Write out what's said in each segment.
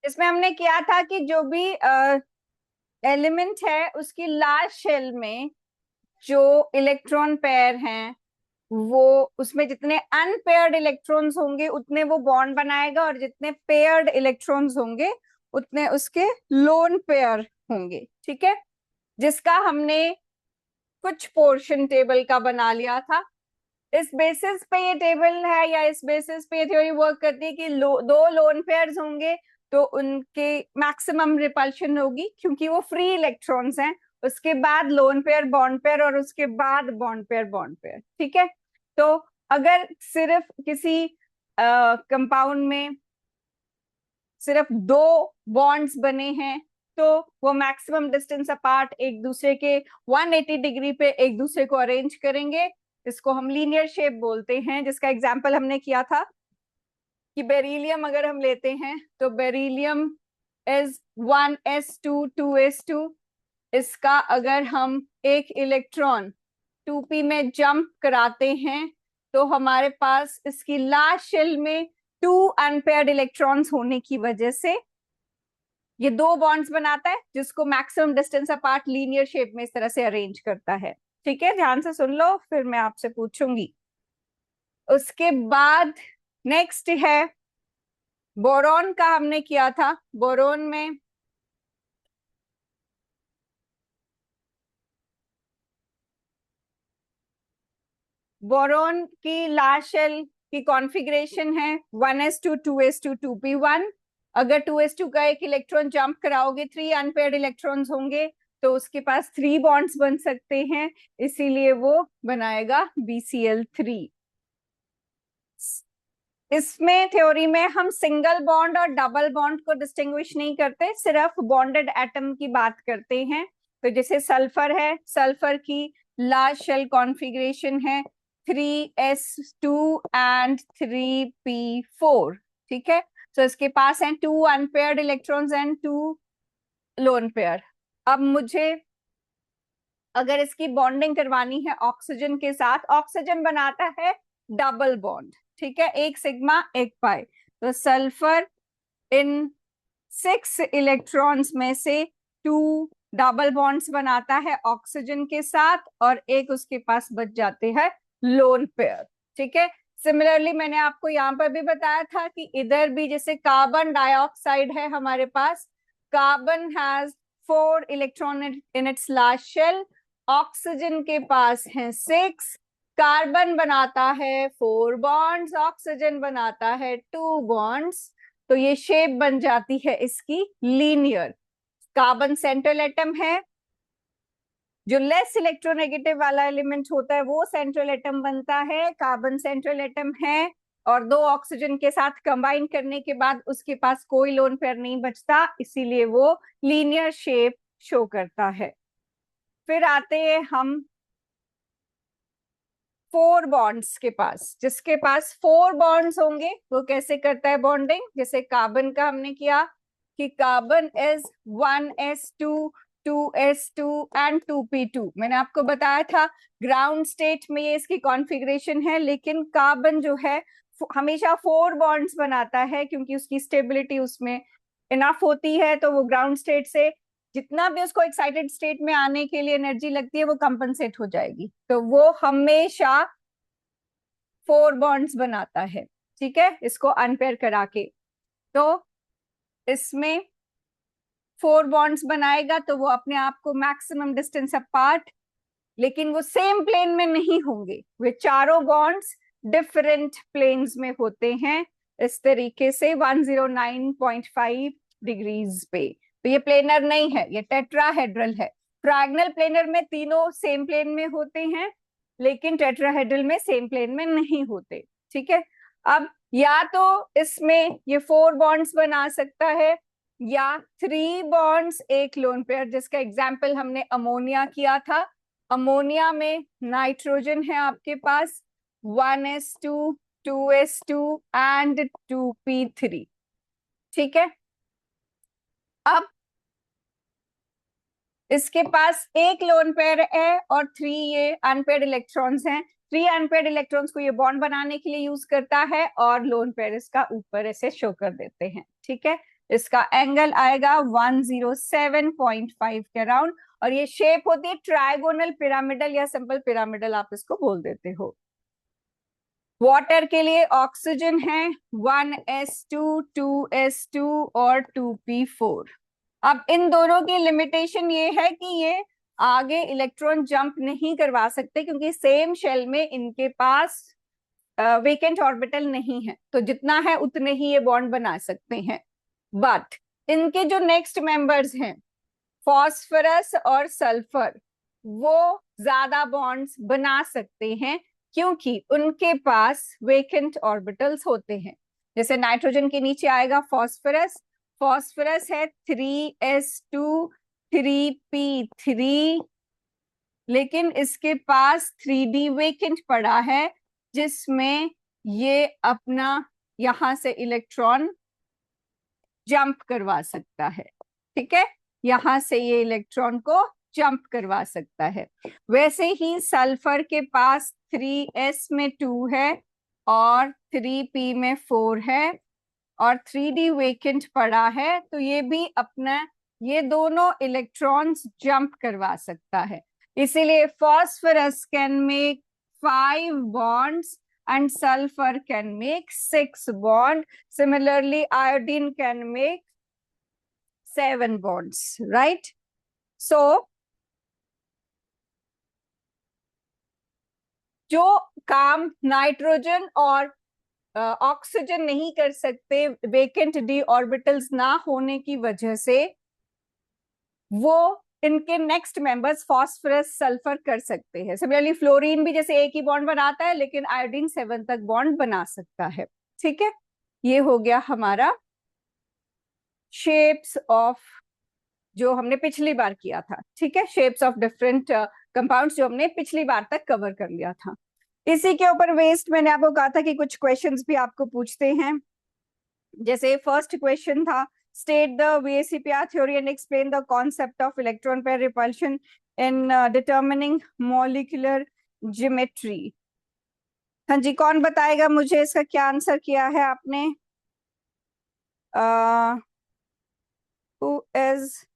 इसमें हमने किया था कि जो भी एलिमेंट है उसकी लास्ट शेल में जो इलेक्ट्रॉन पेयर हैं वो उसमें जितने अनपेयर्ड इलेक्ट्रॉन्स होंगे उतने वो बॉन्ड बनाएगा, और जितने पेयर्ड इलेक्ट्रॉन्स होंगे उतने उसके लोन पेयर होंगे। ठीक है, जिसका हमने कुछ पोर्शन टेबल का बना लिया था। इस बेसिस पे ये टेबल है, या इस बेसिस पे ये थ्योरी वर्क करती है कि दो लोन पेयर्स होंगे तो उनके मैक्सिमम रिपल्शन होगी, क्योंकि वो फ्री इलेक्ट्रॉन्स हैं। उसके बाद लोन पेयर बॉन्ड पेयर, और उसके बाद बॉन्ड पेयर बॉन्ड पेयर। ठीक है, तो अगर सिर्फ किसी कंपाउंड में सिर्फ दो बॉन्ड्स बने हैं तो वो मैक्सिमम डिस्टेंस अपार्ट एक दूसरे के 180 डिग्री पे एक दूसरे को अरेंज करेंगे। इसको हम लीनियर शेप बोलते हैं, जिसका एग्जांपल हमने किया था कि बेरिलियम अगर हम लेते हैं तो बेरिलियम इज 1s2 2s2। इसका अगर हम एक इलेक्ट्रॉन 2p में जंप कराते हैं तो हमारे पास इसकी लास्ट शेल में 2 अनपेयर्ड इलेक्ट्रॉन्स होने की वजह से ये दो बॉन्ड्स बनाता है, जिसको maximum distance apart linear shape में इस तरह से अरेंज करता है। ठीक है, ध्यान से सुन लो, फिर मैं आपसे पूछूंगी। उसके बाद नेक्स्ट है बोरॉन का, हमने किया था बोरॉन में बोरॉन की लास्ट शेल की कॉन्फ़िगरेशन है 1s2 2s2 2p1। अगर 2s2 का एक इलेक्ट्रॉन जंप कराओगे 3 अनपेयर्ड इलेक्ट्रॉन्स होंगे तो उसके पास 3 बॉन्ड्स बन सकते हैं, इसीलिए वो बनाएगा BCl3। इसमें थ्योरी में हम सिंगल बॉन्ड और डबल बॉन्ड को डिस्टिंग्विश नहीं करते, सिर्फ बॉन्डेड एटम की बात करते हैं। तो जैसे सल्फर है, सल्फर की लास्ट शेल कॉन्फ़िगरेशन है 3s2 एंड 3p4। ठीक है, तो इसके पास है 2 unpaired electrons and 2 lone pair. अब मुझे अगर इसकी बॉन्डिंग करवानी है ऑक्सीजन के साथ, ऑक्सीजन बनाता है डबल बॉन्ड। ठीक है, एक सिग्मा एक पाई। तो सल्फर इन 6 इलेक्ट्रॉन्स में से 2 डबल बॉन्ड्स बनाता है ऑक्सीजन के साथ, और एक उसके पास बच जाते हैं लोन पेयर। ठीक है, सिमिलरली मैंने आपको यहाँ पर भी बताया था कि इधर भी जैसे कार्बन डाइऑक्साइड है हमारे पास, carbon has 4 electron in its last shell, oxygen के पास है 6। कार्बन बनाता है 4 बॉन्ड्स, ऑक्सीजन बनाता है 2 बॉन्ड्स, तो ये शेप बन जाती है इसकी लीनियर। कार्बन सेंट्रल एटम है, जो लेस इलेक्ट्रोनेगेटिव वाला एलिमेंट होता है वो सेंट्रल एटम बनता है। कार्बन सेंट्रल एटम है और 2 ऑक्सीजन के साथ कंबाइन करने के बाद उसके पास कोई लोन पेयर नहीं बचता, इसीलिए वो लीनियर शेप शो करता है। फिर आते हैं हम 4 बॉन्ड्स के पास। जिसके पास 4 बॉन्ड्स होंगे वो कैसे करता है बॉन्डिंग, जैसे कार्बन का हमने किया कि carbon is 1s2 2s2 and 2p2। मैंने आपको बताया था ग्राउंड स्टेट में ये इसकी कॉन्फ़िगरेशन है, लेकिन कार्बन जो है हमेशा 4 बॉन्ड्स बनाता है, क्योंकि उसकी स्टेबिलिटी उसमें इनफ होती है, तो वो ग्राउंड स्टेट से जितना भी उसको एक्साइटेड स्टेट में आने के लिए एनर्जी लगती है वो कंपनसेट हो जाएगी, तो वो हमेशा 4 बॉन्ड्स बनाता है। ठीक है, इसको अनपेयर करा के, तो इसमें 4 बॉन्ड्स बनाएगा तो वो अपने आप को मैक्सिमम डिस्टेंस अपार्ट, लेकिन वो सेम प्लेन में नहीं होंगे, वे चारों बॉन्ड्स डिफरेंट प्लेन्स में होते हैं, इस तरीके से 109.5 डिग्रीज पे। तो ये प्लेनर नहीं है, ये टेट्राहेड्रल है। ट्रायंगल प्लेनर में तीनों सेम प्लेन में होते हैं, लेकिन टेट्राहेड्रल में सेम प्लेन में नहीं होते। ठीक है, अब या तो इसमें ये 4 बॉन्ड्स बना सकता है, या 3 बॉन्ड्स एक लोन पेयर, जिसका एग्जाम्पल हमने अमोनिया किया था। अमोनिया में नाइट्रोजन है आपके पास 1s2 2s2 एंड 2p3। ठीक है, अब इसके पास एक लोन पेयर है और 3 ये अनपेयर्ड इलेक्ट्रॉन्स हैं। 3 अनपेयर्ड इलेक्ट्रॉन्स को ये बॉन्ड बनाने के लिए यूज करता है, और लोन पेयर इसका ऊपर ऐसे शो कर देते हैं। ठीक है, इसका एंगल आएगा 107.5 के अराउंड, और ये शेप होती है ट्राइगोनल पिरामिडल या सिंपल पिरामिडल आप इसको बोल देते हो। वाटर के लिए ऑक्सीजन है 1s2, 2s2 और 2p4। अब इन दोनों की लिमिटेशन ये है कि ये आगे इलेक्ट्रॉन जंप नहीं करवा सकते, क्योंकि सेम शेल में इनके पास वेकेंट ऑर्बिटल नहीं है, तो जितना है उतने ही ये बॉन्ड बना सकते हैं। बट इनके जो नेक्स्ट मेंबर्स हैं फॉस्फोरस और सल्फर, वो ज्यादा बॉन्ड्स बना सकते हैं, क्योंकि उनके पास वेकेंट ऑर्बिटल्स होते हैं। जैसे नाइट्रोजन के नीचे आएगा फॉस्फोरस, फॉस्फोरस है 3s2 3p3, लेकिन इसके पास 3d वेकेंट पड़ा है, जिसमें ये अपना यहां से इलेक्ट्रॉन जंप करवा सकता है। ठीक है, यहां से ये इलेक्ट्रॉन को जंप करवा सकता है। वैसे ही सल्फर के पास 3s में 2 है और 3p में 4 है और 3d वेकेंट पड़ा है, तो ये भी अपना ये दोनों इलेक्ट्रॉन्स जंप करवा सकता है। इसीलिए phosphorus can make 5 bonds and sulfur can make 6 bond. Similarly, iodine can make 7 bonds, right? So, जो काम नाइट्रोजन और ऑक्सीजन नहीं कर सकते वेकेंट डी ऑर्बिटल्स ना होने की वजह से, वो इनके नेक्स्ट मेंबर्स फॉस्फोरस सल्फर कर सकते हैं। सिमिलरली फ्लोरीन भी जैसे एक ही बॉन्ड बनाता है, लेकिन आयोडीन 7 तक बॉन्ड बना सकता है। ठीक है, ये हो गया हमारा शेप्स ऑफ जो हमने पिछली बार किया था। ठीक है, शेप्स ऑफ डिफरेंट कंपाउंड्स जो हमने पिछली बार तक कवर कर लिया था। इसी के ऊपर वेस्ट मैंने आपको कहा था कि कुछ क्वेश्चंस भी आपको पूछते हैं। जैसे फर्स्ट क्वेश्चन था, state the VACPR theory and explain the concept of electron pair repulsion in determining molecular geometry। हाँ जी, कौन बताएगा मुझे इसका क्या आंसर किया है आपने? who is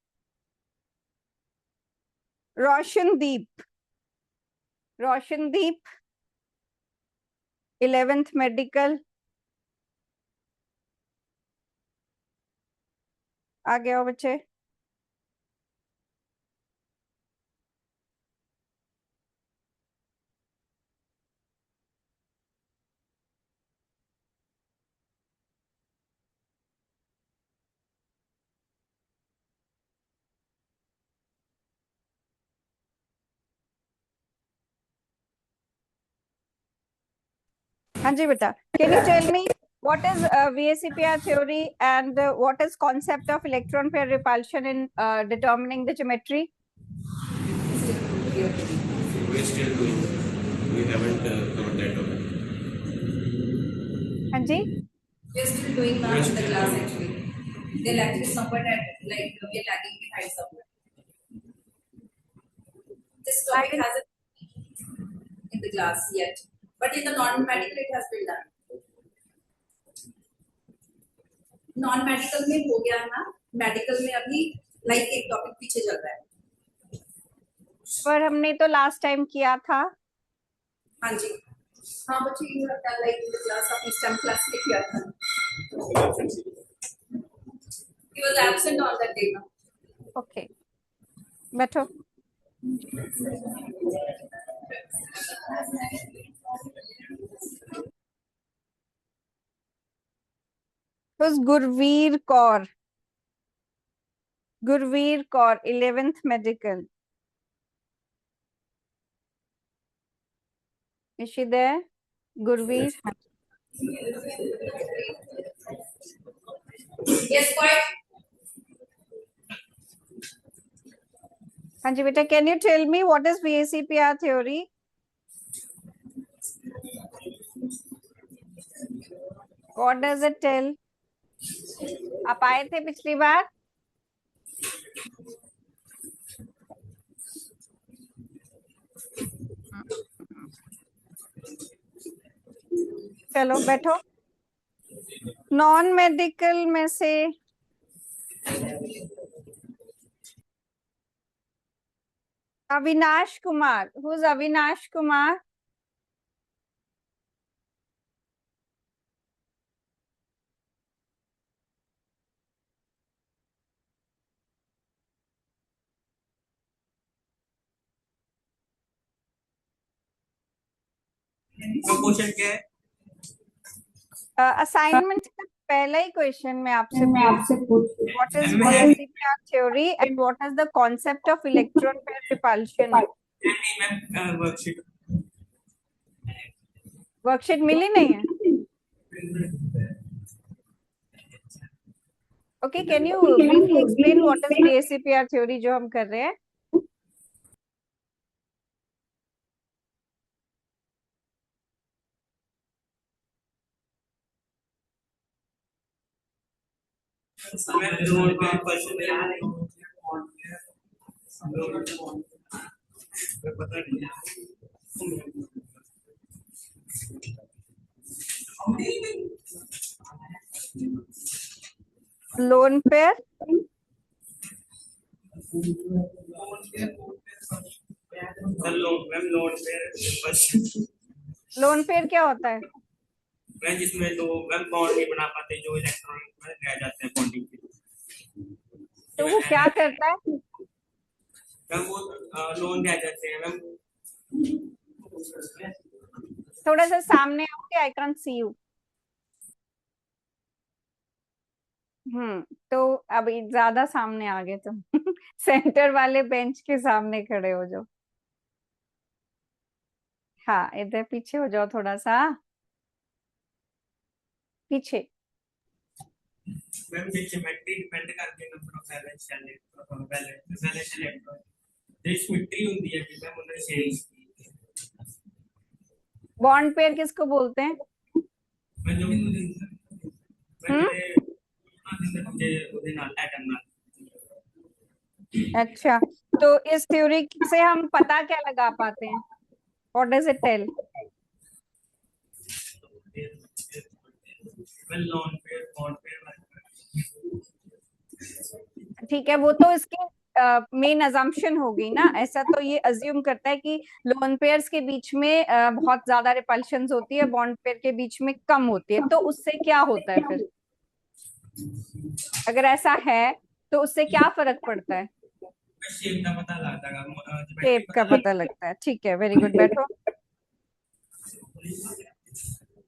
रोशनदीप? रोशनदीप 11th मेडिकल, आगे आओ बच्चे। हाँ जी बेटा, can you tell me what is VACPR theory and what is concept of electron pair repulsion in determining the geometry? We're still doing that. We haven't covered that topic. हाँ जी, We're still doing that in the class actually. They'll actually somewhat at like we're lagging behind somewhere. This topic hasn't in the class yet, but in the non-medical it has been done. Non-medical में हो गया ना, medical में अभी like एक topic पीछे चल रहा है। पर हमने तो लास्ट टाइम किया था। हाँ जी, हाँ बच्चे you have done like in the class अपनी STEM class में किया था। He was absent on that day ना। ओके, बैठो। Gurvir Kaur, Gurvir Kaur 11th medical, is she there? Gurvir, Yes, quiet. हाँ जी बेटा, can you tell me what is VACPR theory? What does it tell? आप आए थे पिछली बार? चलो बैठो। नॉन मेडिकल में से अविनाश कुमार, who's अविनाश कुमार? क्वेश्चन क्या है? असाइनमेंट का पहला ही क्वेश्चन मैं आपसे पूछ, what is BSEPR theory and what is the concept of electron pair repulsion? Worksheet मिली नहीं है? Okay, can you briefly explain what is BSEPR theory जो हम कर रहे हैं? लोन पेयर, लोन पेयर क्या होता है? जिसमें दो बॉन्ड नहीं बना पाते, जो इलेक्ट्रॉन रह जाते हैं बॉन्डिंग के। तो वो क्या करता है? मैम वो लोन रह जाते हैं मैम। थोड़ा सा सामने आओगे, आई कांट सी यू। तो अभी ज्यादा सामने आ गए तुम। सेंटर वाले बेंच के सामने खड़े हो जाओ। हाँ, इधर पीछे हो जाओ थोड़ा सा, पीछे। मैम ये ज्योमेट्री डिपेंड करती है नंबर ऑफ बैलेंस इलेक्ट्रॉन। ये सिमेट्री होती है कि मैम उन्हें चेंज बॉन्ड पेयर किसको बोलते हैं? मैं जो अच्छा, तो इस थ्योरी से हम पता क्या लगा पाते हैं? What does it tell? Lone pair bond pair. ठीक है, वो तो इसके मेन अजम्पशन हो गई ना। ऐसा तो ये अज्यूम करता है कि लोन पेयर्स के बीच में बहुत ज्यादा रिपल्शंस होती है, बॉन्ड पेयर के बीच में कम होती है। तो उससे क्या होता है फिर? अगर ऐसा है तो उससे क्या फर्क पड़ता है? शेप का पता लगता है, शेप का पता लगता है। ठीक है, वेरी गुड, बैठो।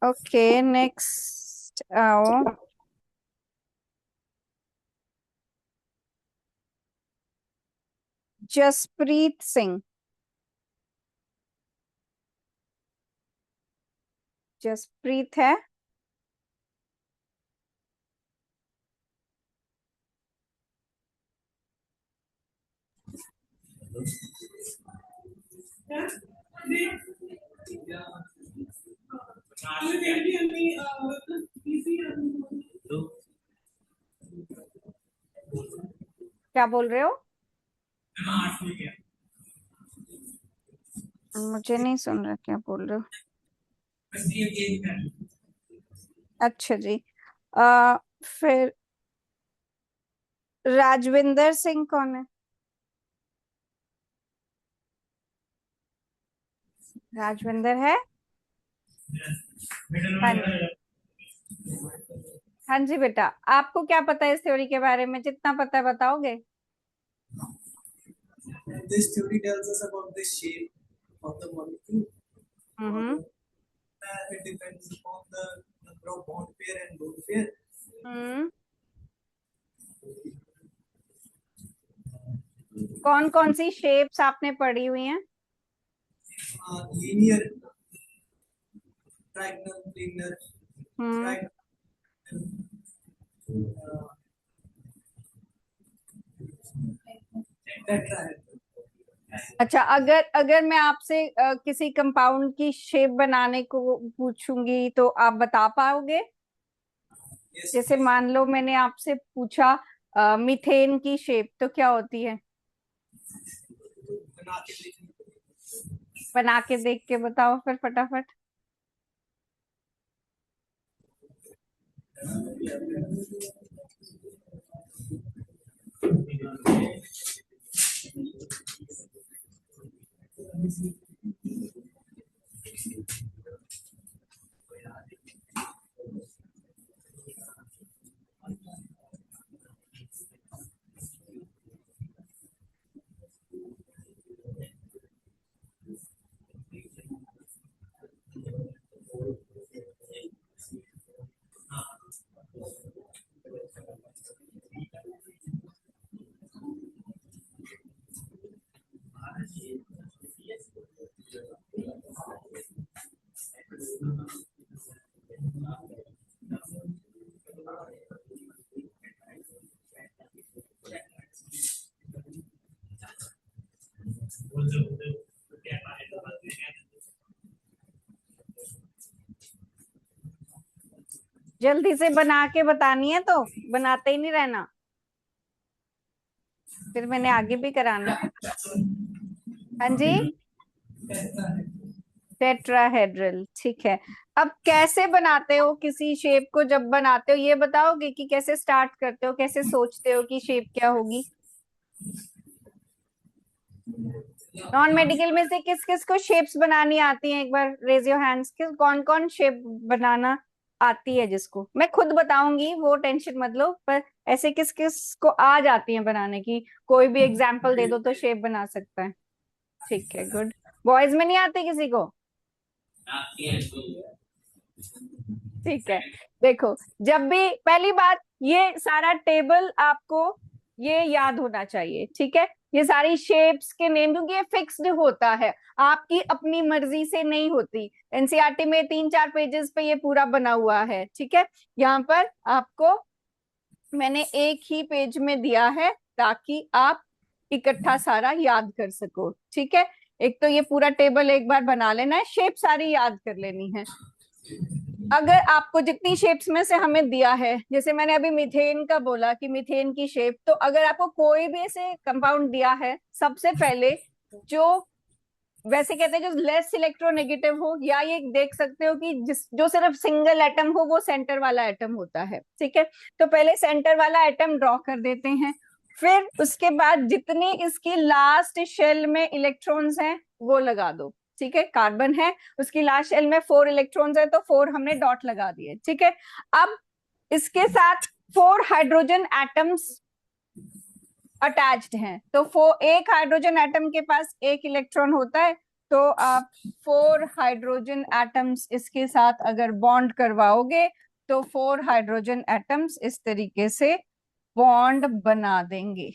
ओके, नेक्स्ट आओ। जसप्रीत सिंह, जसप्रीत है? क्या बोल रहे हो? मुझे नहीं सुन रहा, क्या बोल रहे हो? अच्छा जी। फिर राजविंदर सिंह कौन है? राजविंदर है? हाँ जी, हाँ जी बेटा। आपको क्या पता है इस थ्योरी के बारे में? जितना पता है बताओगे? This theory tells us about the shape of the molecule. Hmm It depends upon the number of bond pair and lone pair. हम्म कौन कौन सी शेप्स आपने पढ़ी हुई हैं? Linear, trigonal, planar, हम्म tetrahedral. अच्छा, अगर अगर मैं आपसे किसी कंपाउंड की शेप बनाने को पूछूंगी तो आप बता पाओगे? Yes. जैसे मान लो मैंने आपसे पूछा मीथेन की शेप, तो क्या होती है? बना के देख के बताओ फिर फटाफट। जल्दी से बना के बतानी है, तो बनाते ही नहीं रहना, फिर मैंने आगे भी कराना है। हाँ जी, टेट्राहेड्रल, ठीक है। अब कैसे बनाते हो किसी शेप को, जब बनाते हो ये बताओगे कि कैसे स्टार्ट करते हो, कैसे सोचते हो कि शेप क्या होगी? नॉन मेडिकल में से किस किस को शेप्स बनानी आती है, एक बार रेज योर हैंड्स। किस कौन कौन शेप बनाना आती है जिसको? मैं खुद बताऊंगी, वो टेंशन मत लो, पर ऐसे किस किस को आ जाती है बनाने की? कोई भी एग्जांपल दे दो तो शेप बना सकता है। ठीक है, गुड। बॉयज में नहीं आती किसी को? ठीक है, देखो, जब भी पहली बात, ये सारा टेबल आपको ये याद होना चाहिए, ठीक है? ये सारी शेप्स के नेम, क्योंकि ये फिक्स्ड होता है, आपकी अपनी मर्जी से नहीं होती। एनसीईआरटी में 3-4 पेजेस पे ये पूरा बना हुआ है, ठीक है? यहाँ पर आपको मैंने एक ही पेज में दिया है ताकि आप इकट्ठा सारा याद कर सको, ठीक है? एक तो ये पूरा टेबल एक बार बना लेना है, शेप सारी याद कर लेनी है। अगर आपको जितनी शेप्स में से हमें दिया है, जैसे मैंने अभी मीथेन का बोला कि मीथेन की शेप, तो अगर आपको कोई भी ऐसे कंपाउंड दिया है, सबसे पहले जो वैसे कहते हैं जो लेस इलेक्ट्रोनेगेटिव हो, या ये देख सकते हो कि जो सिर्फ सिंगल एटम हो वो सेंटर वाला एटम होता है, ठीक है? तो पहले सेंटर वाला एटम ड्रॉ कर देते हैं, फिर उसके बाद जितनी इसकी लास्ट शेल में इलेक्ट्रॉन्स हैं वो लगा दो, ठीक है? कार्बन है, उसकी लास्ट शेल में 4 इलेक्ट्रॉन्स है, तो 4 हमने डॉट लगा दिए, ठीक है? अब इसके साथ 4 हाइड्रोजन एटम्स अटैच्ड हैं, तो एक हाइड्रोजन एटम के पास एक इलेक्ट्रॉन होता है, तो आप 4 हाइड्रोजन एटम्स इसके साथ अगर बॉन्ड करवाओगे तो 4 हाइड्रोजन एटम्स इस तरीके से बॉन्ड बना देंगे,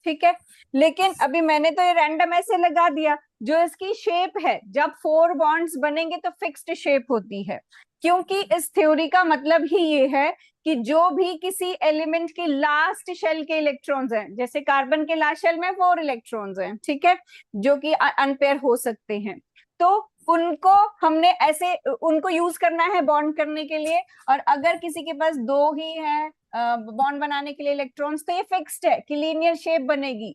ठीक है? लेकिन अभी मैंने तो ये रैंडम ऐसे लगा दिया, जो इसकी शेप है, जब 4 बॉन्ड्स बनेंगे तो फिक्स्ड शेप होती है, क्योंकि इस थ्योरी का मतलब ही ये है कि जो भी किसी एलिमेंट की लास्ट शेल के इलेक्ट्रॉन्स हैं, जैसे कार्बन के लास्ट शेल में 4 इलेक्ट्रॉन्स हैं, ठीक है, जो कि अनपेयर हो सकते हैं, तो उनको हमने ऐसे उनको यूज करना है बॉन्ड करने के लिए। और अगर किसी के पास 2 ही है बॉन्ड बनाने के लिए इलेक्ट्रॉन्स, तो ये फिक्स्ड है कि लीनियर शेप बनेगी।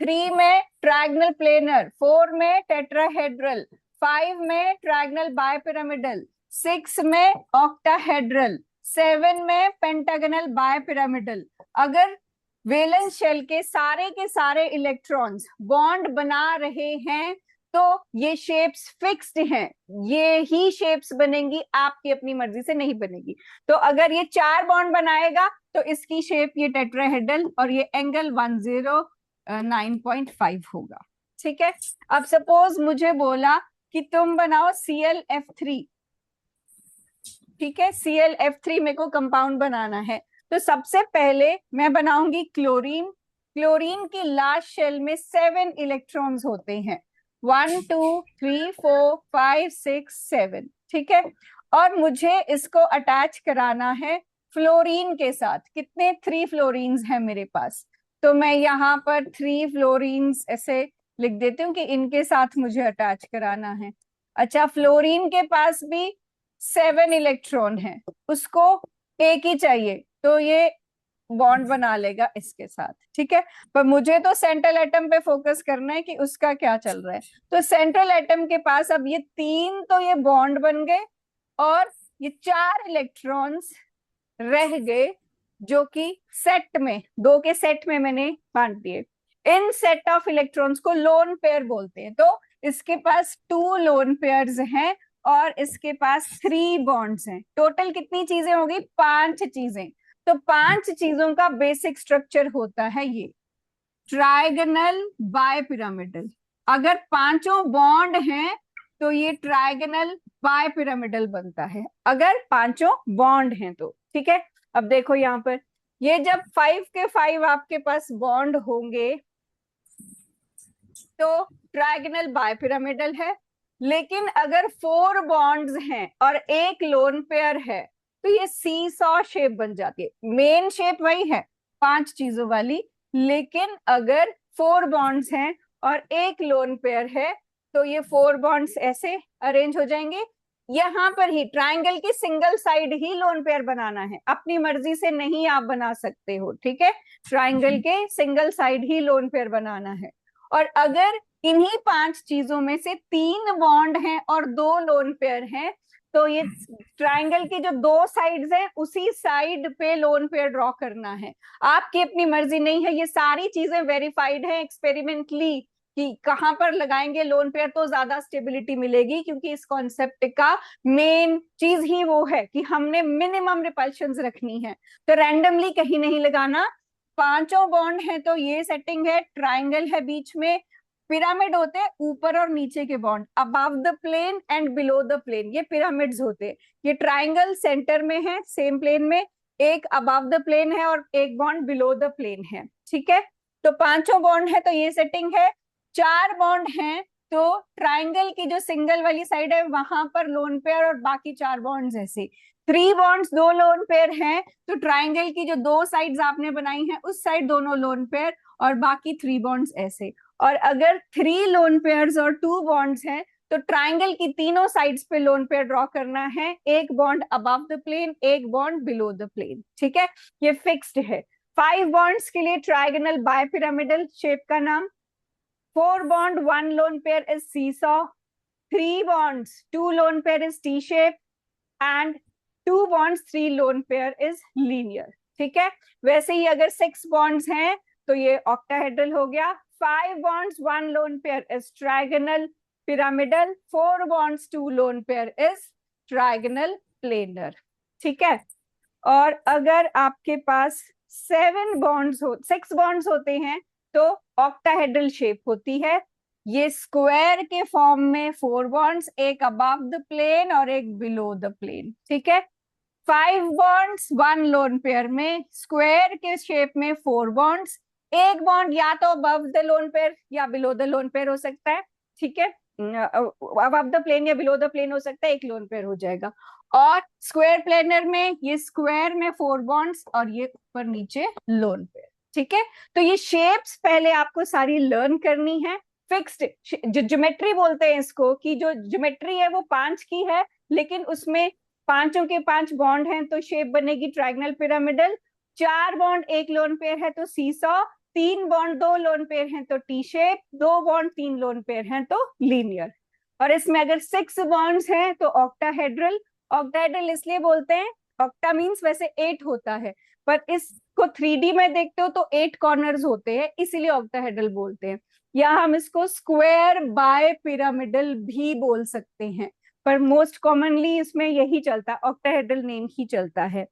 3 में ट्रायंगल प्लेनर, 4 में टेट्राहेड्रल, 5 में ट्रायंगल बायपिरामिडल, 6 में ऑक्टाहेड्रल, 7 में पेंटागनल बायपिरामिडल। अगर वैलेंस शेल के सारे इलेक्ट्रॉन्स बॉन्ड बना रहे हैं तो ये शेप्स फिक्स्ड हैं, ये ही शेप्स बनेंगी, आपकी अपनी मर्जी से नहीं बनेगी। तो अगर ये 4 बॉन्ड बनाएगा तो इसकी शेप ये टेट्राहेड्रल और ये एंगल 109.5 होगा, ठीक है? अब सपोज मुझे बोला कि तुम बनाओ ClF3, ठीक है? ClF3 मेरे को कंपाउंड बनाना है, तो सबसे पहले मैं बनाऊंगी क्लोरीन। क्लोरीन की लास्ट शेल में 7 इलेक्ट्रॉन्स होते हैं, 1 2 3 4 5 6 7, ठीक है? और मुझे इसको अटैच कराना है फ्लोरीन के साथ। कितने? 3 फ्लोरीन्स हैं मेरे पास, तो मैं यहाँ पर 3 फ्लोरीन्स ऐसे लिख देती हूँ कि इनके साथ मुझे अटैच कराना है। अच्छा, फ्लोरीन के पास भी 7 इलेक्ट्रॉन है, उसको एक ही चाहिए, तो ये बॉन्ड बना लेगा इसके साथ, ठीक है? पर मुझे तो सेंट्रल एटम पे फोकस करना है कि उसका क्या चल रहा है। तो सेंट्रल एटम के पास अब ये 3 तो ये बॉन्ड बन गए और ये 4 इलेक्ट्रॉन्स रह गए जो कि सेट में, दो के सेट में मैंने बांट दिए। इन सेट ऑफ इलेक्ट्रॉन्स को लोन पेयर बोलते हैं। तो इसके पास 2 लोन पेयर्स हैं और इसके पास 3 बॉन्ड्स हैं। टोटल कितनी चीजें होगी? 5 चीजें। तो 5 चीजों का बेसिक स्ट्रक्चर होता है ये ट्राइगोनल बायपिरामिडल। अगर पांचों बॉन्ड हैं तो ये ट्राइगोनल बायपिरामिडल बनता है, अगर पांचों बॉन्ड हैं तो। ठीक है, अब देखो यहाँ पर, ये जब 5 के 5 आपके पास बॉन्ड होंगे तो ट्राइगोनल बायपिरामिडल है। लेकिन अगर 4 बॉन्ड्स हैं और एक लोन पेयर है तो ये सी सॉ शेप बन जाती है। मेन शेप वही है 5 चीजों वाली, लेकिन अगर 4 बॉन्ड्स हैं और एक लोन पेयर है तो ये 4 बॉन्ड्स ऐसे अरेंज हो जाएंगे। यहाँ पर ही ट्राइंगल की सिंगल साइड ही लोन पेयर बनाना है, अपनी मर्जी से नहीं आप बना सकते हो। ठीक है, ट्राइंगल के सिंगल साइड ही लोन पेयर बनाना है। और अगर इन्हीं 5 चीजों में से 3 बॉन्ड हैं और 2 लोन पेयर हैं तो ये ट्राइंगल की जो 2 साइड्स हैं उसी साइड पे लोन पेयर ड्रॉ करना है। आपकी अपनी मर्जी नहीं है, ये सारी चीजें वेरीफाइड है एक्सपेरिमेंटली कि कहां पर लगाएंगे लोन पेयर तो ज्यादा स्टेबिलिटी मिलेगी, क्योंकि इस कॉन्सेप्ट का मेन चीज ही वो है कि हमने मिनिमम रिपल्शंस रखनी है। तो रैंडमली कहीं नहीं लगाना। पांचों बॉन्ड है तो ये सेटिंग है, ट्राइंगल है बीच में, पिरामिड होते हैं ऊपर और नीचे के bond, above the plane and below the plane, ये पिरामिड्स होते हैं। ये ट्राइंगल सेंटर में है सेम प्लेन में, एक अबव द प्लेन है और एक बॉन्ड बिलो द प्लेन है। ठीक है, तो पांचों बॉन्ड है तो ये सेटिंग है। 4 बॉन्ड हैं तो ट्राइंगल की जो सिंगल वाली साइड है वहां पर लोन पेयर और बाकी 4 बॉन्ड्स ऐसे। 3 बॉन्ड्स 2 लोन पेयर हैं तो ट्राइंगल की जो 2 साइड्स आपने बनाई हैं उस साइड दोनों लोन पेयर और बाकी 3 बॉन्ड्स ऐसे। और अगर 3 लोन पेयर्स और 2 बॉन्ड्स हैं तो ट्राइंगल की तीनों साइड्स पे लोन पेयर ड्रॉ करना है, एक बॉन्ड अबव द प्लेन, एक बॉन्ड बिलो द प्लेन। ठीक है, ये फिक्स्ड है। 5 बॉन्ड्स के लिए ट्राइगोनल बायपिरामिडल शेप का नाम, 4 bond 1 lone pair is seesaw, 3 bonds 2 lone pair is T shape and 2 bonds 3 lone pair is linear। ठीक है, वैसे ही अगर 6 bonds हैं तो ये octahedral हो गया। 5 bonds 1 lone pair is trigonal pyramidal, 4 bonds 2 lone pair is trigonal planar। ठीक है, और अगर आपके पास 6 bonds होते हैं तो ऑक्टाहेड्रल शेप होती है। ये स्क्वायर के फॉर्म में 4 बॉन्ड्स, एक अबव द प्लेन और एक बिलो द प्लेन। ठीक है, 5 बॉन्ड्स 1 लोन पेयर में, स्क्वायर के शेप में 4 बॉन्ड्स, एक बॉन्ड या तो अबव द लोन पेयर या बिलो द लोन पेयर हो सकता है। ठीक है, अबव द प्लेन या बिलो द प्लेन हो सकता है, एक लोन पेयर हो जाएगा। और स्क्वायर प्लेनर में ये स्क्वायर में 4 बॉन्ड्स और ये ऊपर नीचे लोन पेयर। ठीक है, तो ये शेप्स पहले आपको सारी लर्न करनी है। फिक्स्ड जो ज्योमेट्री बोलते हैं इसको, कि जो ज्योमेट्री है वो 5 की है लेकिन उसमें पांचों के 5 बॉन्ड हैं तो शेप बनेगी ट्राइगोनल पिरामिडल। 4 बॉन्ड एक लोन पेयर है तो सीसॉ, 3 बॉन्ड 2 लोन पेयर हैं तो T shape, 2 bond 3 lone pair हैं तो लीनियर। और इसमें अगर 6 बॉन्ड्स हैं तो ऑक्टाहेड्रल। ऑक्टाहेड्रल इसलिए बोलते हैं, ऑक्टा मीन्स वैसे 8 होता है पर इसको 3D में देखते हो तो 8 कॉर्नर्स होते हैं इसीलिए ऑक्टाहेड्रल बोलते हैं। या हम इसको स्क्वायर बाय पिरामिडल भी बोल सकते हैं, पर मोस्ट कॉमनली इसमें यही चलता है, ऑक्टाहेड्रल नेम ही चलता है।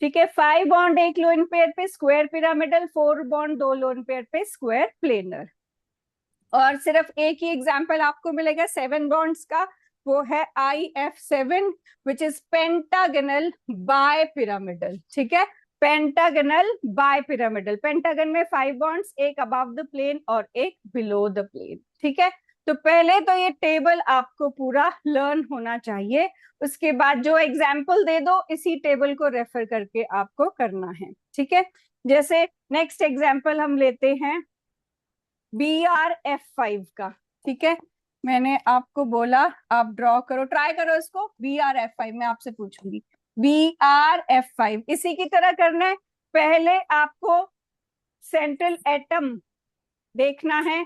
ठीक है, 5 बॉन्ड एक लोन पेयर पे square pyramidal, 4 bond 2 lone pair पे स्क्वायर प्लेनर। और सिर्फ एक ही एग्जाम्पल आपको मिलेगा 7 बॉन्ड्स का, वो है IF7 which is pentagonal bipyramidal. ठीक है, पेंटागनल बाय पिरामिडल, पेंटागन में 5 बॉन्ड्स, एक अबव द प्लेन और एक बिलो द प्लेन। ठीक है, तो पहले तो ये टेबल आपको पूरा लर्न होना चाहिए, उसके बाद जो एग्जाम्पल दे दो इसी टेबल को रेफर करके आपको करना है। ठीक है, जैसे नेक्स्ट एग्जाम्पल हम लेते हैं BRF5 का। ठीक है, मैंने आपको बोला आप ड्रॉ करो, ट्राई करो इसको। BRF5 मैं आपसे पूछूंगी, BRF5 इसी की तरह करना है। पहले आपको सेंट्रल एटम देखना है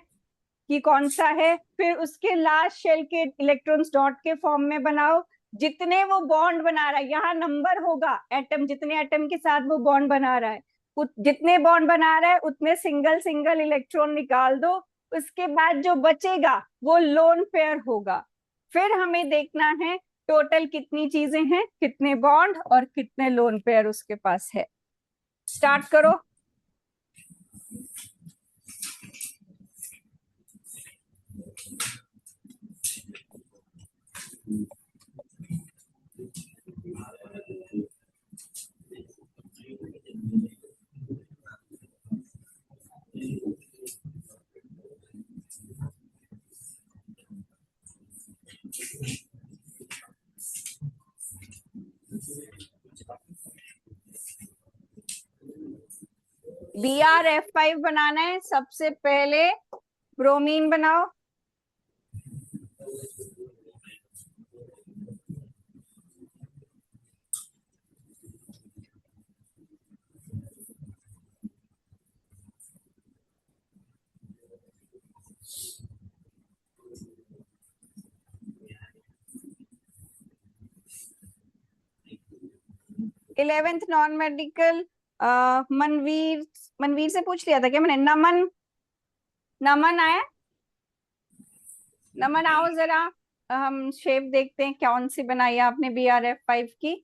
कि कौन सा है, फिर उसके लास्ट शेल के इलेक्ट्रॉन्स डॉट के फॉर्म में बनाओ, जितने वो बॉन्ड बना रहा है, यहाँ नंबर होगा एटम, जितने एटम के साथ वो बॉन्ड बना रहा है, जितने बॉन्ड बना रहा है उतने सिंगल सिंगल इलेक्ट्रॉन निकाल दो, उसके बाद जो बचेगा वो लोन पेयर होगा। फिर हमें देखना है टोटल कितनी चीजें हैं, कितने बॉन्ड और कितने लोन पेयर उसके पास है। स्टार्ट करो। BrF5 बनाना है, सबसे पहले ब्रोमीन बनाओ। Eleventh non medical, Manveer, Manveer से पूछ लिया था क्या मैंने? नमन, नमन आया? नमन आओ जरा, हम शेप देखते हैं कौन सी बनाई है आपने BrF5 की।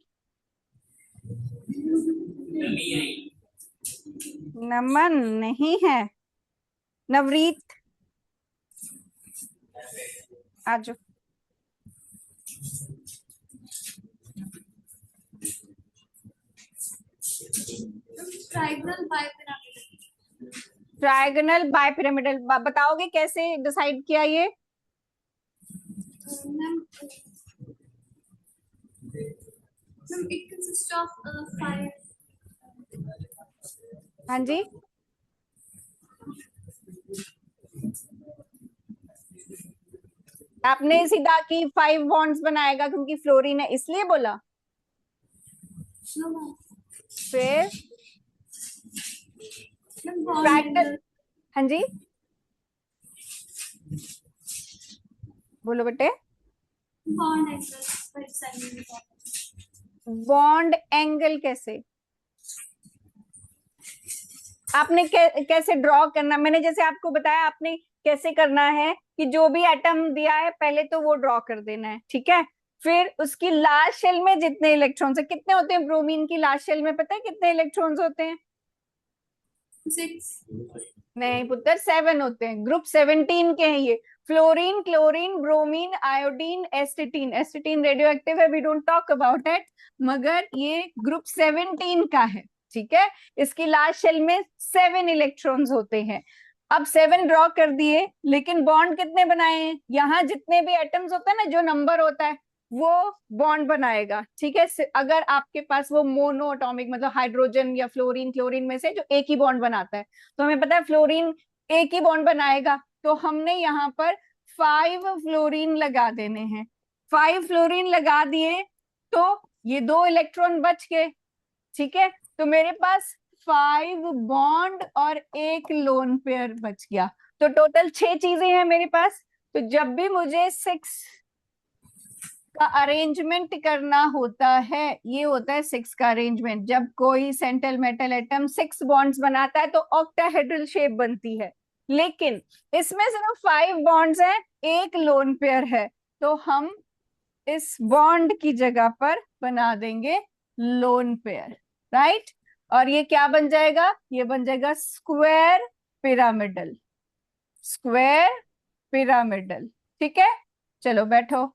नमन नहीं है, नवरीत आजो। Trigonal bipyramidal. ट्रायगोनल बाइपिरामिडल बताओगे कैसे डिसाइड किया ये? Ma'am it consist of 5। हाँ जी, आपने सीधा कि 5 बॉन्ड्स बनाएगा क्योंकि फ्लोरीन है इसलिए बोला? फिर ट्रायंगल, हाँ जी बोलो बेटे। बॉन्ड एंगल कैसे आपने कैसे ड्रॉ करना, मैंने जैसे आपको बताया आपने कैसे करना है कि जो भी एटम दिया है पहले तो वो ड्रॉ कर देना है, ठीक है। फिर उसकी लास्ट शेल में जितने इलेक्ट्रॉन्स है, कितने होते हैं ब्रोमीन की लास्ट शेल में, पता है कितने इलेक्ट्रॉन्स होते हैं? 6। नहीं पुत्र, 7 होते हैं, ग्रुप 17 के हैं ये। Fluorine, chlorine, bromine, iodine, astatine. Astatine radioactive है, we don't talk about it, मगर ये ग्रुप 17 का है, ठीक है। इसकी लास्ट शेल में 7 इलेक्ट्रॉन्स होते हैं। अब 7 ड्रॉ कर दिए, लेकिन बॉन्ड कितने बनाए हैं? यहाँ जितने भी एटम्स होते हैं ना, जो नंबर होता है वो बॉन्ड बनाएगा, ठीक है। अगर आपके पास वो मोनो एटॉमिक मतलब हाइड्रोजन या फ्लोरीन क्लोरीन में से जो एक ही बॉन्ड बनाता है, तो हमें पता है फ्लोरीन एक ही बॉन्ड बनाएगा, तो हमने यहाँ पर 5 फ्लोरीन लगा देने हैं। 5 फ्लोरीन लगा दिए तो ये 2 इलेक्ट्रॉन बच गए, ठीक है। तो मेरे पास 5 बॉन्ड और 1 लोन पेयर बच गया, तो टोटल 6 चीजें हैं मेरे पास। तो जब भी मुझे 6 का अरेंजमेंट करना होता है, ये होता है 6 का अरेंजमेंट। जब कोई सेंट्रल मेटल एटम 6 बॉन्ड्स बनाता है तो ऑक्टाहेड्रल शेप बनती है, लेकिन इसमें सिर्फ 5 बॉन्ड्स हैं, 1 लोन पेयर है, तो हम इस बॉन्ड की जगह पर बना देंगे लोन पेयर, राइट। और ये क्या बन जाएगा? ये बन जाएगा स्क्वायर पिरामिडल, स्क्वायर पिरामिडल, ठीक है। चलो बैठो,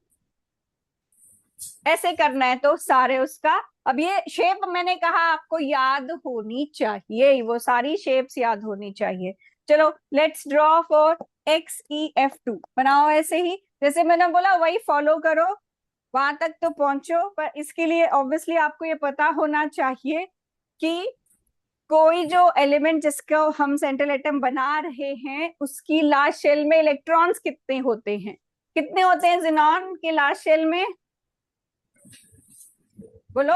ऐसे करना है तो सारे उसका। अब ये शेप मैंने कहा आपको याद होनी चाहिए, वो सारी शेप्स याद होनी चाहिए। चलो लेट्स ड्रॉ फॉर XeF2, बनाओ ऐसे ही जैसे मैंने बोला, वही फॉलो करो, वहां तक तो पहुंचो। पर इसके लिए ऑब्वियसली आपको ये पता होना चाहिए कि कोई जो एलिमेंट जिसको हम सेंट्रल एटम बना रहे हैं उसकी लास्ट शेल में इलेक्ट्रॉन्स कितने होते हैं? कितने होते हैं ज़ीनॉन के लास्ट शेल में? बोलो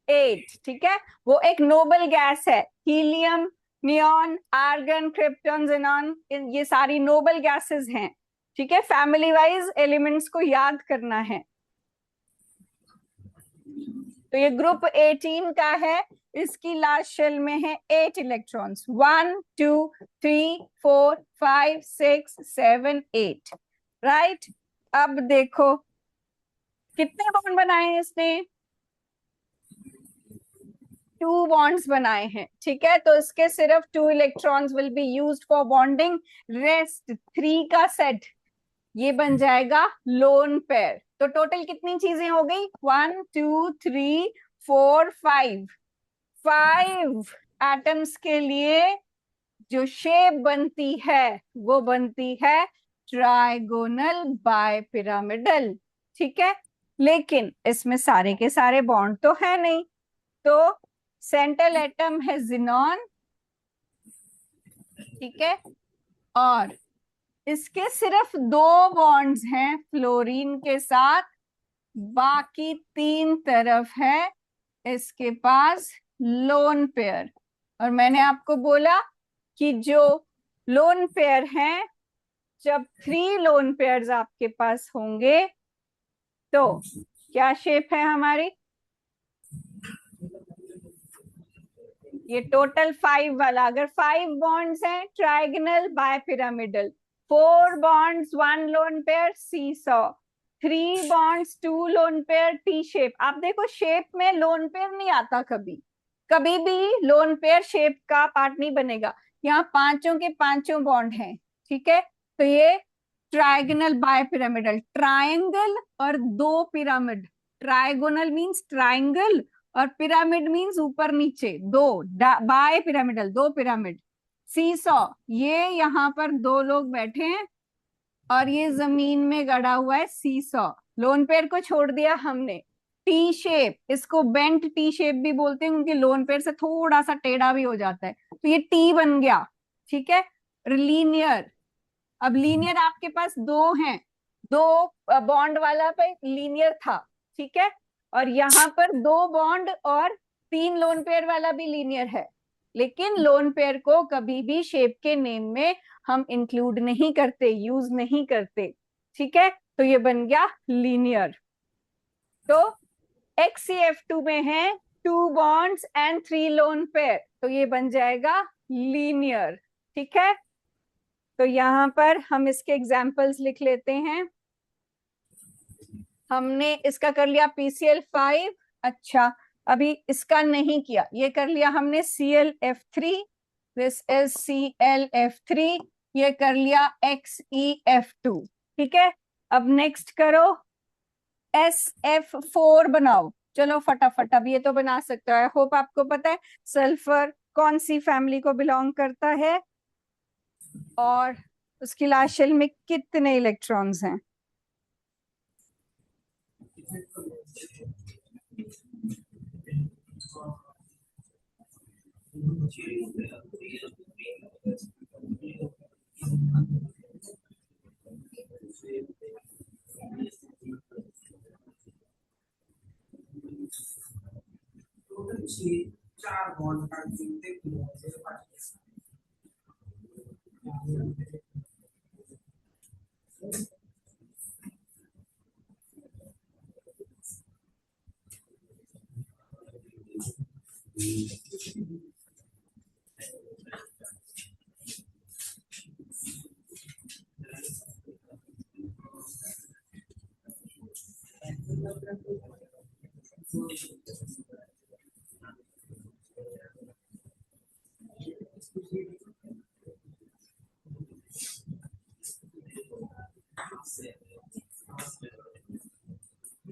8, ठीक है। वो एक नोबल गैस है, helium, neon, argon, krypton, xenon, ये सारी नोबल गैसेस हैं, ठीक है। फैमिली वाइज एलिमेंट्स को याद करना है। तो ये ग्रुप 18 का है, इसकी लास्ट शेल में है 8 इलेक्ट्रॉन्स, 1 2 3 4 5 6 7 8, राइट। अब देखो कितने बॉन्ड बनाए हैं इसने, 2 बॉन्ड्स बनाए हैं, ठीक है। तो इसके सिर्फ 2 electrons will be used for bonding, rest 3 का सेट ये बन जाएगा लोन पेयर। तो टोटल कितनी चीजें हो गई, 1 2 3 4 5 एटम्स के लिए जो शेप बनती है वो बनती है ट्राइगोनल बायपिरामिडल, ठीक है। लेकिन इसमें सारे के सारे बॉन्ड तो है नहीं, तो सेंट्रल एटम है जिनॉन, ठीक है, और इसके सिर्फ 2 बॉन्ड्स हैं फ्लोरीन के साथ, बाकी 3 तरफ है इसके पास लोन पेयर। और मैंने आपको बोला कि जो लोन पेयर हैं, जब 3 लोन पेयर्स आपके पास होंगे तो क्या शेप है हमारी, ये टोटल 5 वाला, अगर 5 बॉन्ड्स हैं trigonal bipyramidal, 4 bonds 1 lone pair seesaw, 3 bonds 2 lone pair T shape. आप देखो शेप में लोन पेयर नहीं आता, कभी कभी भी लोन पेयर शेप का पार्ट नहीं बनेगा। यहाँ पांचों के पांचों बॉन्ड हैं, ठीक है। तो ये ट्राइगोनल बायपिरामिडल, ट्रायंगल और 2 पिरामिड, ट्राइगोनल मींस ट्रायंगल और पिरामिड मींस ऊपर नीचे, 2 बाय पिरामिडल, 2 पिरामिड। सीसॉ, ये यहाँ पर 2 लोग बैठे हैं और ये जमीन में गड़ा हुआ है सीसॉ, लोन पेयर को छोड़ दिया हमने। टी शेप, इसको बेंट टी शेप भी बोलते हैं क्योंकि लोन पेयर से थोड़ा सा टेढ़ा भी हो जाता है, तो ये टी बन गया, ठीक है। लीनियर, अब लीनियर आपके पास 2 हैं, 2 बॉन्ड वाला पे लीनियर था, ठीक है, और यहाँ पर 2 बॉन्ड और 3 लोन पेयर वाला भी लीनियर है, लेकिन लोन पेयर को कभी भी शेप के नेम में हम इंक्लूड नहीं करते, यूज नहीं करते, ठीक है। तो ये बन गया लीनियर। तो XCF2 में है 2 बॉन्ड्स एंड 3 लोन पेयर, तो ये बन जाएगा लीनियर, ठीक है। तो यहाँ पर हम इसके एग्जाम्पल्स लिख लेते हैं। हमने इसका कर लिया PCl5, अच्छा अभी इसका नहीं किया, ये कर लिया हमने ClF3, दिस इज ClF3, ये कर लिया XeF2, ठीक है। अब नेक्स्ट करो SF4 बनाओ, चलो फटाफट, अब ये तो बना सकते हो। होप आपको पता है सल्फर कौन सी फैमिली को बिलोंग करता है और उसकी लास्ट शेल में कितने इलेक्ट्रॉन्स हैं। चार बॉन्ड का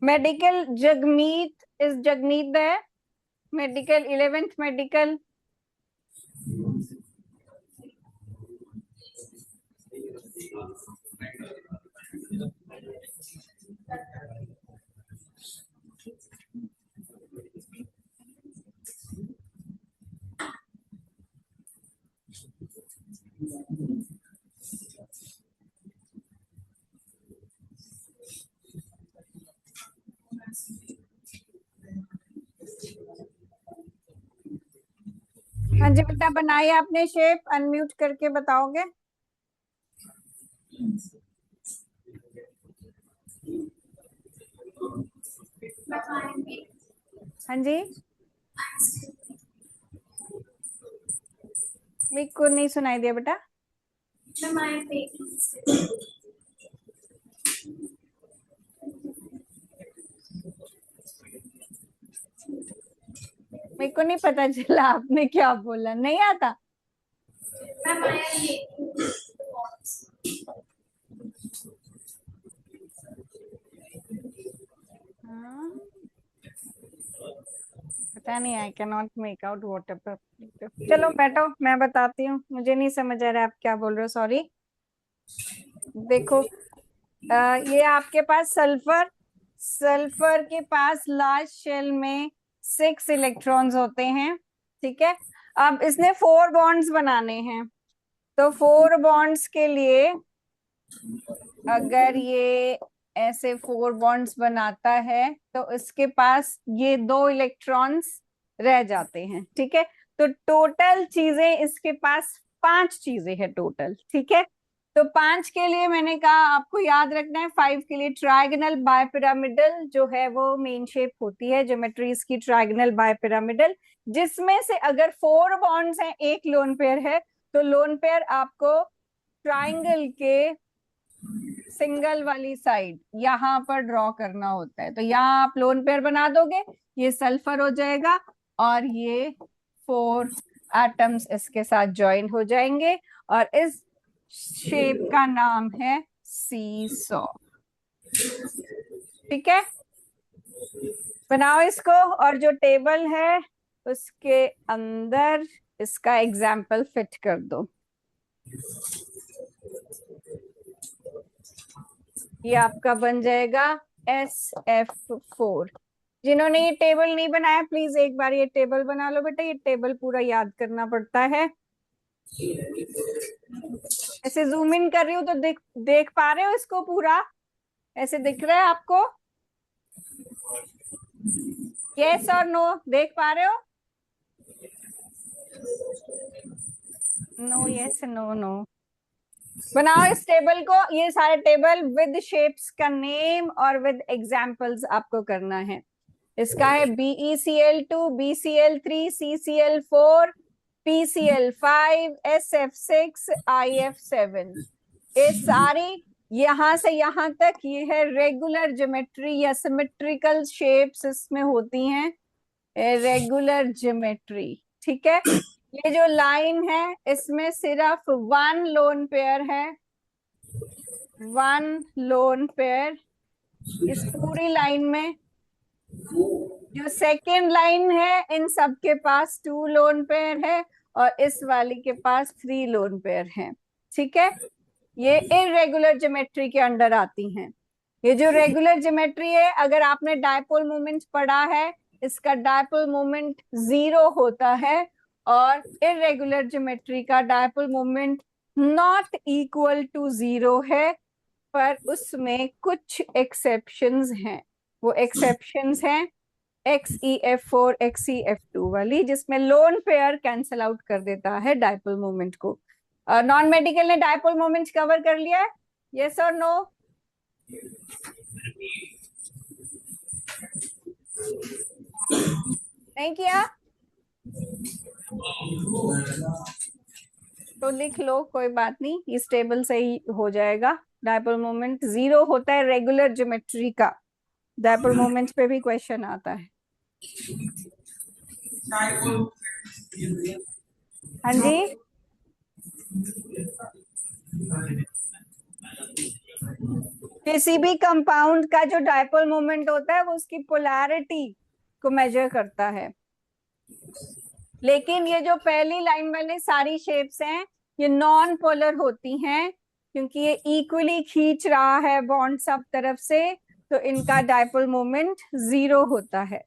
medical Jagmeet, is Jagmeet there? Medical 11th medical, हाँ जी बेटा बनाई आपने शेप, अनम्यूट करके बताओगे। हाँ जी, मेरे को नहीं सुनाई दिया बेटा। मेरे को नहीं पता चला आपने क्या बोला, नहीं आता। हाँ, पता नहीं, I can not make out what ever. चलो बैठो, मैं बताती हूँ, मुझे नहीं समझ आ रहा है आप क्या बोल रहे हो, सॉरी। देखो, ये आपके पास सल्फर, सल्फर के पास लार्ज शेल में 6 इलेक्ट्रॉन्स होते हैं, ठीक है। अब इसने 4 बॉन्ड्स बनाने हैं, तो 4 बॉन्ड्स के लिए अगर ये ऐसे 4 बॉन्ड्स बनाता है तो इसके पास ये 2 इलेक्ट्रॉन्स रह जाते हैं, ठीक है। तो टोटल चीजें इसके पास 5 चीजें हैं टोटल, ठीक है। तो 5 के लिए मैंने कहा आपको याद रखना है, 5 के लिए ट्राइगोनल बायपिरामिडल जो है वो मेन शेप होती है ज्योमेट्रीज की, ट्राइगोनल बायपिरामिडल, जिसमें से अगर 4 बॉन्ड्स हैं, एक लोन पेयर है, तो लोन पेयर आपको ट्राइंगल के सिंगल वाली साइड यहाँ पर ड्रॉ करना होता है। तो यहाँ आप लोन पेयर बना दोगे, ये सल्फर हो जाएगा और ये 4 एटम्स इसके साथ ज्वाइन हो जाएंगे, और इस शेप का नाम है सीसॉ, ठीक है। बनाओ इसको, और जो टेबल है उसके अंदर इसका एग्जाम्पल फिट कर दो। ये आपका बन जाएगा SF4। जिन्होंने ये टेबल नहीं बनाया प्लीज एक बार ये टेबल बना लो बेटा, ये टेबल पूरा याद करना पड़ता है। ऐसे जूम इन कर रही हूँ तो देख पा रहे हो इसको पूरा, ऐसे दिख रहा है आपको? यस और नो, देख पा रहे हो? No, yes, no, no. बनाओ इस टेबल को, ये सारे टेबल विद शेप्स का नेम और विद एग्जाम्पल्स आपको करना है। इसका है BeCl2, BCl3, CCl4, PCl5, SF6, IF7। ये सारी यहां से यहां तक ये है रेगुलर ज्योमेट्री या सिमेट्रिकल शेप्स इसमें होती हैं, रेगुलर ज्योमेट्री, ठीक है। ये जो लाइन है इसमें सिर्फ 1 लोन पेयर है, 1 लोन पेयर इस पूरी लाइन में। जो सेकेंड लाइन है इन सब के पास 2 लोन पेयर है, और इस वाली के पास 3 लोन पेयर है, ठीक है। ये इरेगुलर ज्योमेट्री के अंडर आती हैं। ये जो रेगुलर ज्योमेट्री है, अगर आपने डायपोल मोमेंट पढ़ा है, इसका डायपोल मोमेंट 0 होता है, और इरेगुलर ज्योमेट्री का dipole moment not equal to 0 है, पर उसमें कुछ एक्सेप्शंस हैं। वो एक्सेप्शंस हैं XeF4, XeF2 वाली, जिसमें लोन पेयर कैंसल आउट कर देता है डायपोल मोमेंट को। नॉन मेडिकल ने डायपोल मोमेंट कवर कर लिया है, यस और नो? नहीं किया तो लिख लो, कोई बात नहीं, इस टेबल से ही हो जाएगा। डायपोल मोमेंट 0 होता है रेगुलर ज्योमेट्री का, डायपोल मोमेंट पे भी क्वेश्चन आता है। हाँ जी, किसी भी कंपाउंड का जो डायपोल मोमेंट होता है वो उसकी पोलैरिटी को मेजर करता है, लेकिन ये जो पहली लाइन वाली सारी शेप्स हैं ये नॉन पोलर होती हैं, क्योंकि ये इक्वली खींच रहा है बॉन्ड सब तरफ से, तो इनका डायपोल मोमेंट 0 होता है।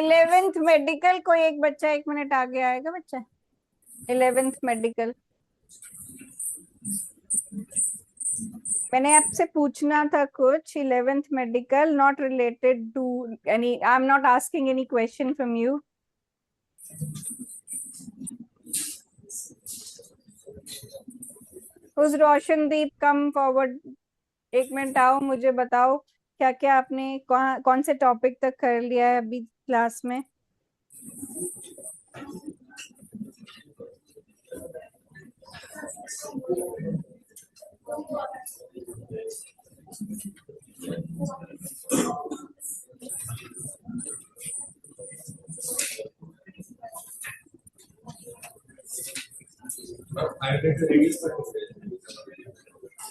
11th मेडिकल कोई एक बच्चा 1 मिनट आगे आएगा बच्चा? 11th मेडिकल मैंने आपसे पूछना था कुछ. 11th medical not related to any, I am not asking any question from you. उस रोशनदीप कम फॉरवर्ड. 1 मिनट आओ, मुझे बताओ क्या क्या आपने कौन से टॉपिक तक कर लिया है अभी क्लास में.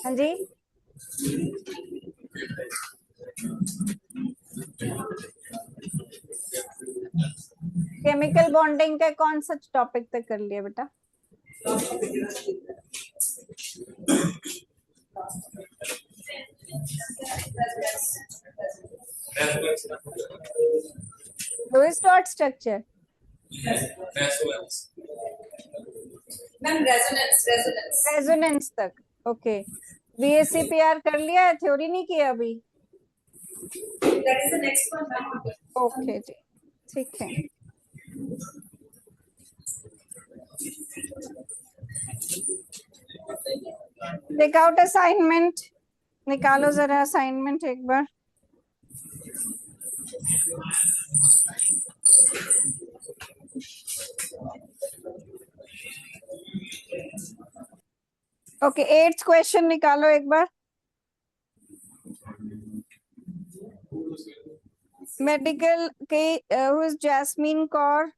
हाँ जी, केमिकल बॉन्डिंग का कौन सा टॉपिक तक कर लिया बेटा? Lewis dot structure. Ma'am resonance resonance तक. ओके. VACPR कर लिया है, थ्योरी नहीं किया अभी? That is the next one ma'am. Okay जी, ठीक है. Take out assignment. निकालो जरा असाइनमेंट एक बार. ओके, 8th क्वेश्चन निकालो एक बार. मेडिकल के jasmine Kaur.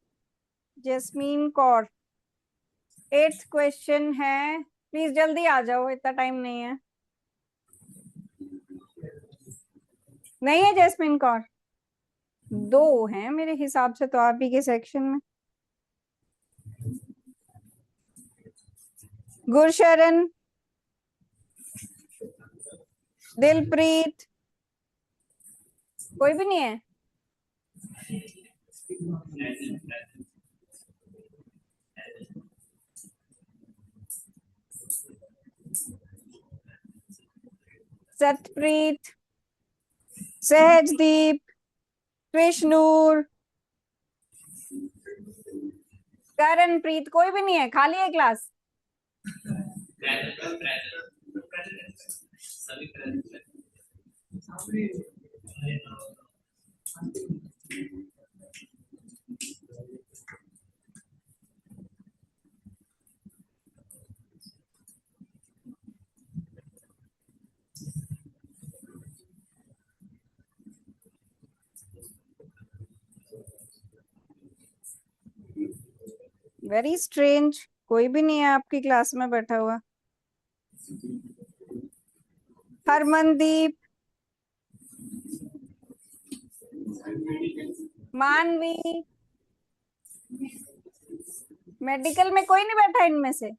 Jasmine Kaur 8th question है. प्लीज जल्दी आ जाओ, इतना टाइम नहीं है. नहीं है जैस्मीन कौर? 2 हैं मेरे हिसाब से तो आप ही के सेक्शन में. गुरशरण, दिलप्रीत, कोई भी नहीं है. सतप्रीत, सहजदीप, कृष्णूर, करणप्रीत, कोई भी नहीं है, खाली है क्लास. वेरी स्ट्रेंज, कोई भी नहीं है आपकी क्लास में बैठा हुआ. हरमनदीप, मानवी, मेडिकल में कोई नहीं बैठा इनमें से.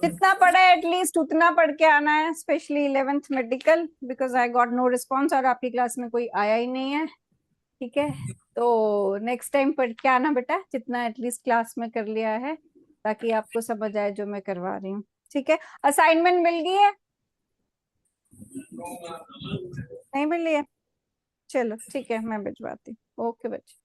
जितना पढ़ा है एटलीस्ट उतना पढ़ के आना है, specially 11th medical, because I got no response और आपकी क्लास में कोई आया ही नहीं है. ठीक है, तो नेक्स्ट टाइम पढ़ के आना बेटा, जितना एटलीस्ट क्लास में कर लिया है, ताकि आपको समझ आए जो मैं करवा रही हूँ. ठीक है, असाइनमेंट मिल गई है? नहीं मिली है? चलो ठीक है, मैं भिजवाती हूँ. ओके बच्चे.